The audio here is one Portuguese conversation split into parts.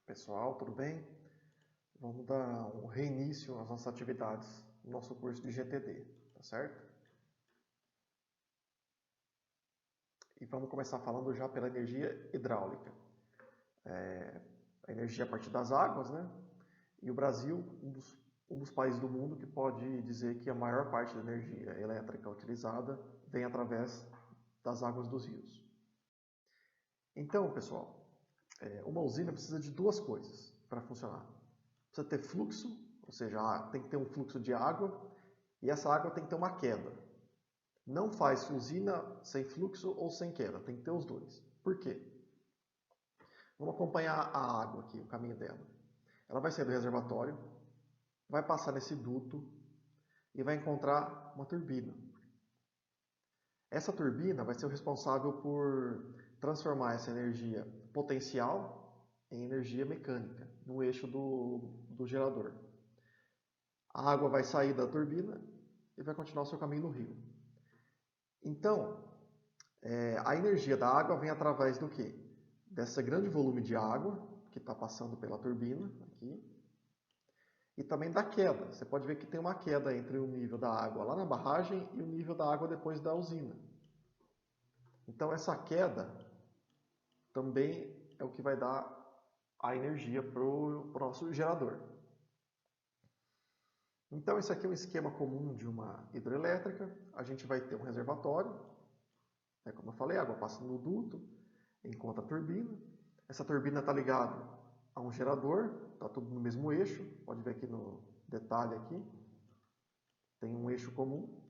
Pessoal, tudo bem? Vamos dar um reinício às nossas atividades no nosso curso de GTD, tá certo? E vamos começar falando já pela energia hidráulica. A energia a partir das águas, né? E o Brasil, um dos países do mundo que pode dizer que a maior parte da energia elétrica utilizada vem através das águas dos rios. Então, pessoal, uma usina precisa de duas coisas para funcionar. Precisa ter fluxo, ou seja, tem que ter um fluxo de água e essa água tem que ter uma queda. Não faz usina sem fluxo ou sem queda, tem que ter os dois. Por quê? Vamos acompanhar a água aqui, o caminho dela. Ela vai sair do reservatório, vai passar nesse duto e vai encontrar uma turbina. Essa turbina vai ser o responsável por transformar essa energia potencial em energia mecânica, no eixo do gerador. A água vai sair da turbina e vai continuar o seu caminho no rio. Então, a energia da água vem através do quê? Desse grande volume de água que está passando pela turbina aqui, e também da queda. Você pode ver que tem uma queda entre o nível da água lá na barragem e o nível da água depois da usina. Então, essa queda também é o que vai dar a energia para o nosso gerador. Então, esse aqui é um esquema comum de uma hidrelétrica. A gente vai ter um reservatório. Como eu falei, a água passa no duto, encontra a turbina. Essa turbina está ligada a um gerador, está tudo no mesmo eixo. Pode ver aqui no detalhe aqui. Tem um eixo comum.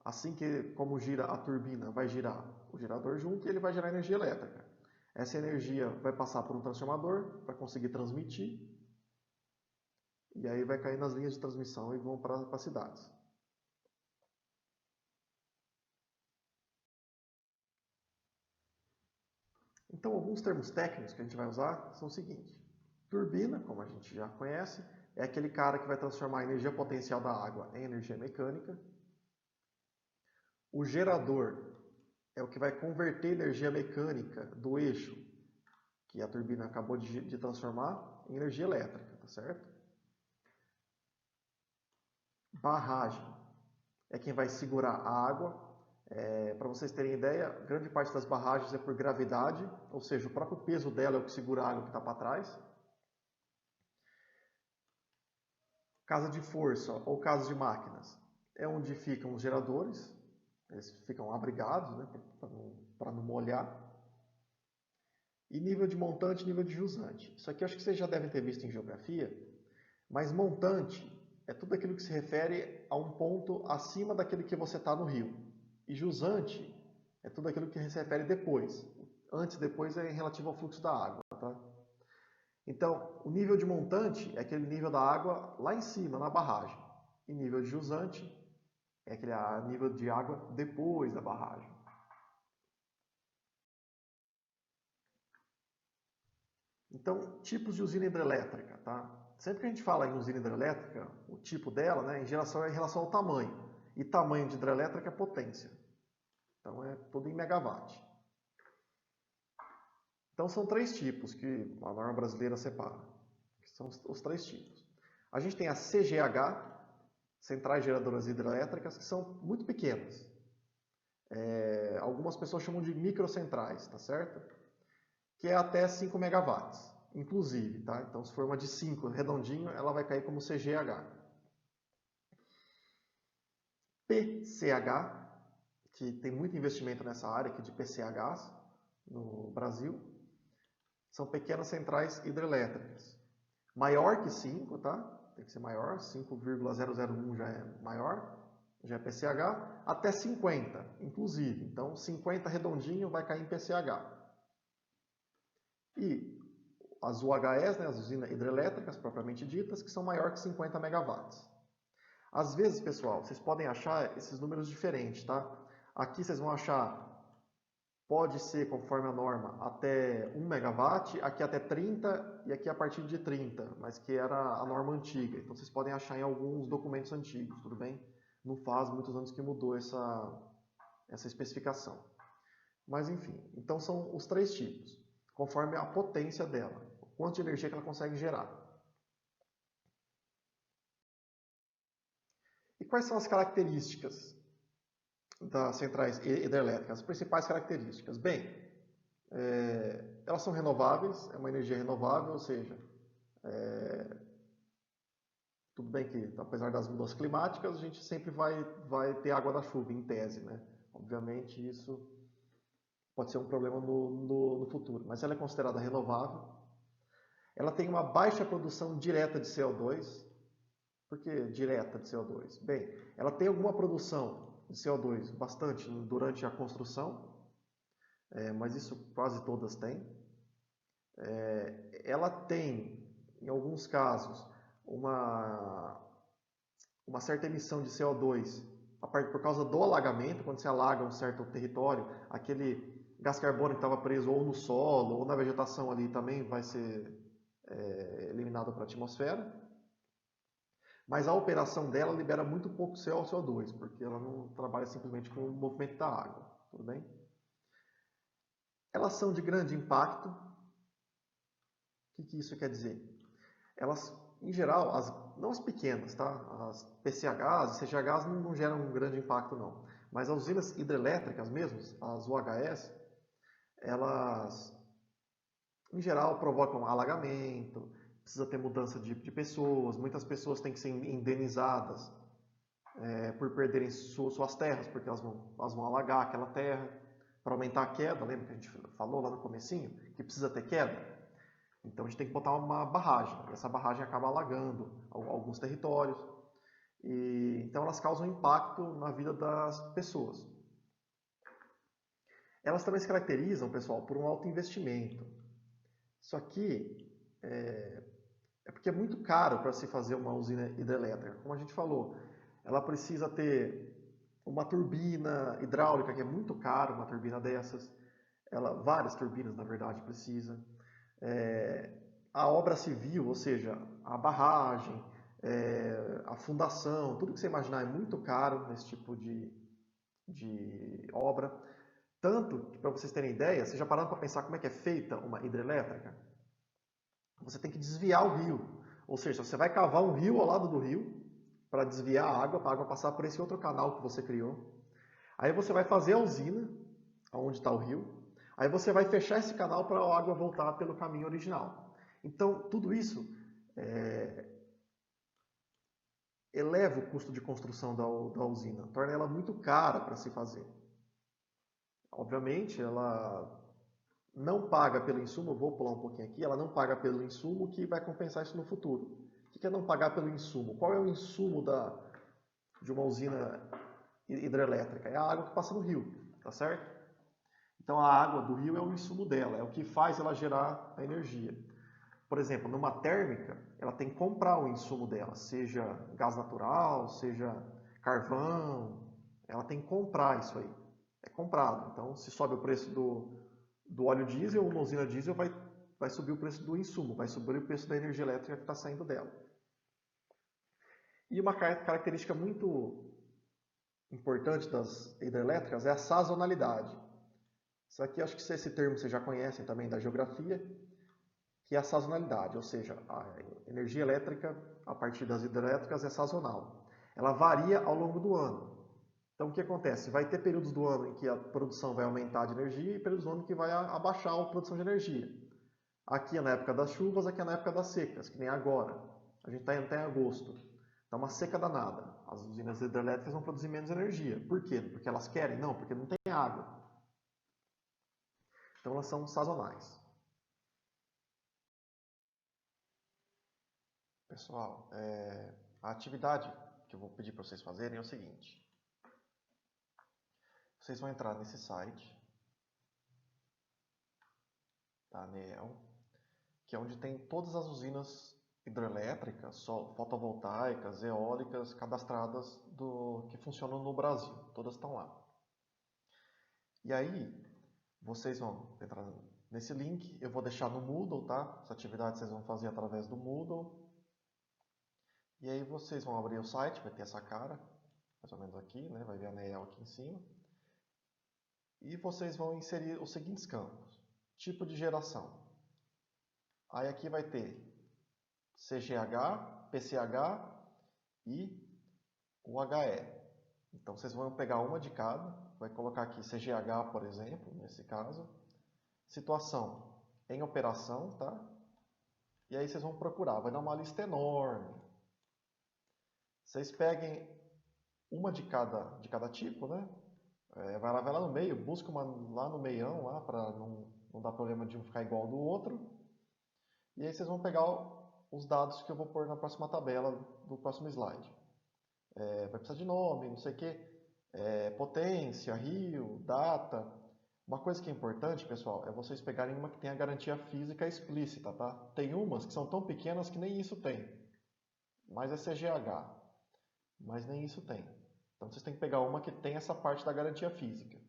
Assim como gira a turbina, vai girar o gerador junto e ele vai gerar energia elétrica. Essa energia vai passar por um transformador para conseguir transmitir. E aí vai cair nas linhas de transmissão e vão para as cidades. Então, alguns termos técnicos que a gente vai usar são o seguinte. Turbina, como a gente já conhece, é aquele cara que vai transformar a energia potencial da água em energia mecânica. O gerador é o que vai converter energia mecânica do eixo que a turbina acabou de transformar em energia elétrica, tá certo? Barragem é quem vai segurar a água. Para vocês terem ideia, grande parte das barragens é por gravidade, ou seja, o próprio peso dela é o que segura a água que está para trás. Casa de força ou casa de máquinas é onde ficam os geradores, eles ficam abrigados, né, para não molhar. E nível de montante e nível de jusante. Isso aqui eu acho que vocês já devem ter visto em geografia, mas montante é tudo aquilo que se refere a um ponto acima daquele que você está no rio. E jusante é tudo aquilo que se refere depois. Antes e depois é relativo ao fluxo da água. Tá? Então, o nível de montante é aquele nível da água lá em cima, na barragem. E nível de jusante é aquele nível de água depois da barragem. Então, tipos de usina hidrelétrica. Tá? Sempre que a gente fala em usina hidrelétrica, o tipo dela, né, em relação ao tamanho. E tamanho de hidrelétrica é potência. Então, é tudo em megawatt. Então, são três tipos que a norma brasileira separa. Que são os três tipos. A gente tem a CGH, Centrais Geradoras Hidrelétricas, que são muito pequenas. Algumas pessoas chamam de microcentrais, tá certo? Que é até 5 megawatts, inclusive. Tá? Então, se for uma de 5 redondinho, ela vai cair como CGH. PCH, que tem muito investimento nessa área aqui de PCHs no Brasil, são pequenas centrais hidrelétricas. Maior que 5, tá? Tem que ser maior, 5,001 já é maior, já é PCH, até 50, inclusive. Então, 50 redondinho vai cair em PCH. E as UHS, né, as usinas hidrelétricas propriamente ditas, que são maior que 50 megawatts. Às vezes, pessoal, vocês podem achar esses números diferentes, tá? Aqui vocês vão achar, pode ser, conforme a norma, até 1 megawatt, aqui até 30 e aqui a partir de 30, mas que era a norma antiga. Então, vocês podem achar em alguns documentos antigos, tudo bem? Não faz muitos anos que mudou essa especificação. Mas, enfim, então são os três tipos. conforme a potência dela, o quanto de energia que ela consegue gerar. E quais são as características das centrais hidrelétricas? As principais características? Bem, elas são renováveis, é uma energia renovável, ou seja, tudo bem que, apesar das mudanças climáticas, a gente sempre vai ter água da chuva, em tese, né? Obviamente, isso pode ser um problema no futuro, mas ela é considerada renovável. Ela tem uma baixa produção direta de CO2. Por que direta de CO2? Bem, ela tem alguma produção de CO2 bastante durante a construção, mas isso quase todas têm. Ela tem, em alguns casos, uma certa emissão de CO2 por causa do alagamento. Quando se alaga um certo território, aquele gás carbônico que estava preso ou no solo ou na vegetação ali também vai ser eliminado para a atmosfera. Mas a operação dela libera muito pouco CO2, porque ela não trabalha simplesmente com o movimento da água, tudo bem? Elas são de grande impacto. O que isso quer dizer? Elas, em geral, não as pequenas, tá? As PCHs e CGHs não geram um grande impacto, não. Mas as usinas hidrelétricas mesmo, as UHS, elas, em geral, provocam alagamento, precisa ter mudança de pessoas, muitas pessoas têm que ser indenizadas por perderem suas terras, porque elas vão alagar aquela terra, para aumentar a queda. Lembra que a gente falou lá no comecinho, que precisa ter queda? Então a gente tem que botar uma barragem, e essa barragem acaba alagando alguns territórios, e então elas causam impacto na vida das pessoas. Elas também se caracterizam, pessoal, por um alto investimento. Isso aqui é porque é muito caro para se fazer uma usina hidrelétrica. Como a gente falou, ela precisa ter uma turbina hidráulica, que é muito caro, uma turbina dessas. Várias turbinas, na verdade, precisa. A obra civil, ou seja, a barragem, a fundação, tudo que você imaginar é muito caro nesse tipo de obra. Tanto que, para vocês terem ideia, vocês já pararam para pensar como é que é feita uma hidrelétrica? Você tem que desviar o rio. Ou seja, você vai cavar um rio ao lado do rio para desviar a água, para a água passar por esse outro canal que você criou. Aí você vai fazer a usina, onde está o rio. Aí você vai fechar esse canal para a água voltar pelo caminho original. Então, tudo isso eleva o custo de construção da usina, torna ela muito cara para se fazer. Obviamente, ela não paga pelo insumo, eu vou pular um pouquinho aqui, ela não paga pelo insumo que vai compensar isso no futuro. O que é não pagar pelo insumo? Qual é o insumo de uma usina hidrelétrica? É a água que passa no rio, tá certo? Então a água do rio é o insumo dela, é o que faz ela gerar a energia. Por exemplo, numa térmica, ela tem que comprar o insumo dela, seja gás natural, seja carvão, ela tem que comprar isso aí. É comprado. Então, se sobe o preço do óleo diesel, uma usina diesel vai subir o preço do insumo, vai subir o preço da energia elétrica que está saindo dela. E uma característica muito importante das hidrelétricas é a sazonalidade. Isso aqui, acho que esse termo vocês já conhecem também da geografia, que é a sazonalidade, ou seja, a energia elétrica a partir das hidrelétricas é sazonal. Ela varia ao longo do ano. Então, o que acontece? Vai ter períodos do ano em que a produção vai aumentar de energia e períodos do ano que vai abaixar a produção de energia. Aqui é na época das chuvas, aqui é na época das secas, que nem agora. A gente está até em agosto. Está uma seca danada. As usinas hidrelétricas vão produzir menos energia. Por quê? Porque elas querem? Não, porque não tem água. Então, elas são sazonais. Pessoal, a atividade que eu vou pedir para vocês fazerem é o seguinte. Vocês vão entrar nesse site da ANEEL, que é onde tem todas as usinas hidrelétricas, fotovoltaicas, eólicas cadastradas que funcionam no Brasil. Todas estão lá. E aí, vocês vão entrar nesse link. Eu vou deixar no Moodle, tá? Essa atividade vocês vão fazer através do Moodle. E aí vocês vão abrir o site, vai ter essa cara, mais ou menos aqui, né? Vai ver a ANEEL aqui em cima. E vocês vão inserir os seguintes campos. tipo de geração. Aí aqui vai ter CGH, PCH e o HE. Então vocês vão pegar uma de cada, vai colocar aqui CGH, por exemplo, nesse caso. Situação em operação, tá? E aí vocês vão procurar, vai dar uma lista enorme. Vocês peguem uma de cada tipo, né? Vai lá no meio, busca uma lá no meião, lá, para não dar problema de um ficar igual ao do outro. E aí vocês vão pegar os dados que eu vou pôr na próxima tabela do próximo slide. Vai precisar de nome, não sei o que, potência, rio, data. Uma coisa que é importante, pessoal, é vocês pegarem uma que tenha garantia física explícita, tá? Tem umas que são tão pequenas que nem isso tem. Mas é CGH. Mas nem isso tem. Então vocês têm que pegar uma que tem essa parte da garantia física.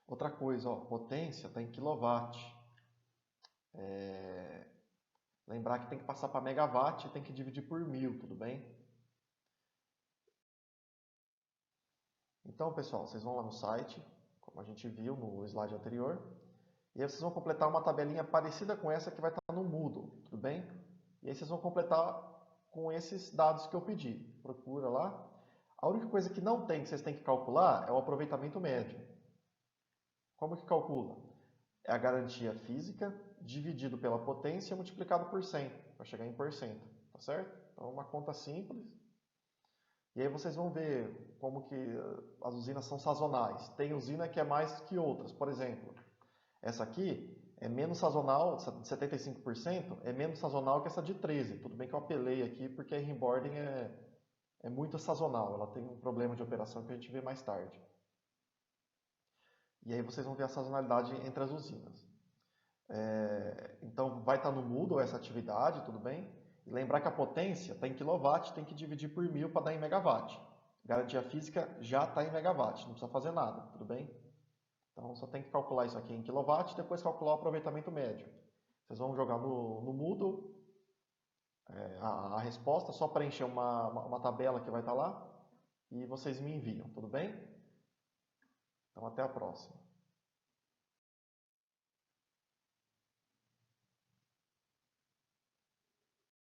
Outra coisa, ó, potência está em quilowatt. Lembrar que tem que passar para megawatt e tem que dividir por 1000, tudo bem? Então, pessoal, vocês vão lá no site, como a gente viu no slide anterior, e aí vocês vão completar uma tabelinha parecida com essa que vai estar no Moodle, tudo bem? E aí vocês vão completar com esses dados que eu pedi. Procura lá. A única coisa que não tem, que vocês têm que calcular, é o aproveitamento médio. Como que calcula? É a garantia física dividido pela potência multiplicado por 100, para chegar em porcento, tá certo? Então, uma conta simples. E aí vocês vão ver como que as usinas são sazonais. Tem usina que é mais que outras. Por exemplo, essa aqui é menos sazonal, de 75%, é menos sazonal que essa de 13%. Tudo bem que eu apelei aqui porque a Rimboarding é muito sazonal. Ela tem um problema de operação que a gente vê mais tarde. E aí vocês vão ver a sazonalidade entre as usinas. Então vai estar no Moodle essa atividade, tudo bem? E lembrar que a potência está em quilowatt, tem que dividir por 1000 para dar em megawatt. Garantia física já está em megawatt, não precisa fazer nada, tudo bem? Então só tem que calcular isso aqui em quilowatt e depois calcular o aproveitamento médio. Vocês vão jogar no Moodle a resposta, só preencher uma tabela que vai estar lá e vocês me enviam, tudo bem? Então até a próxima.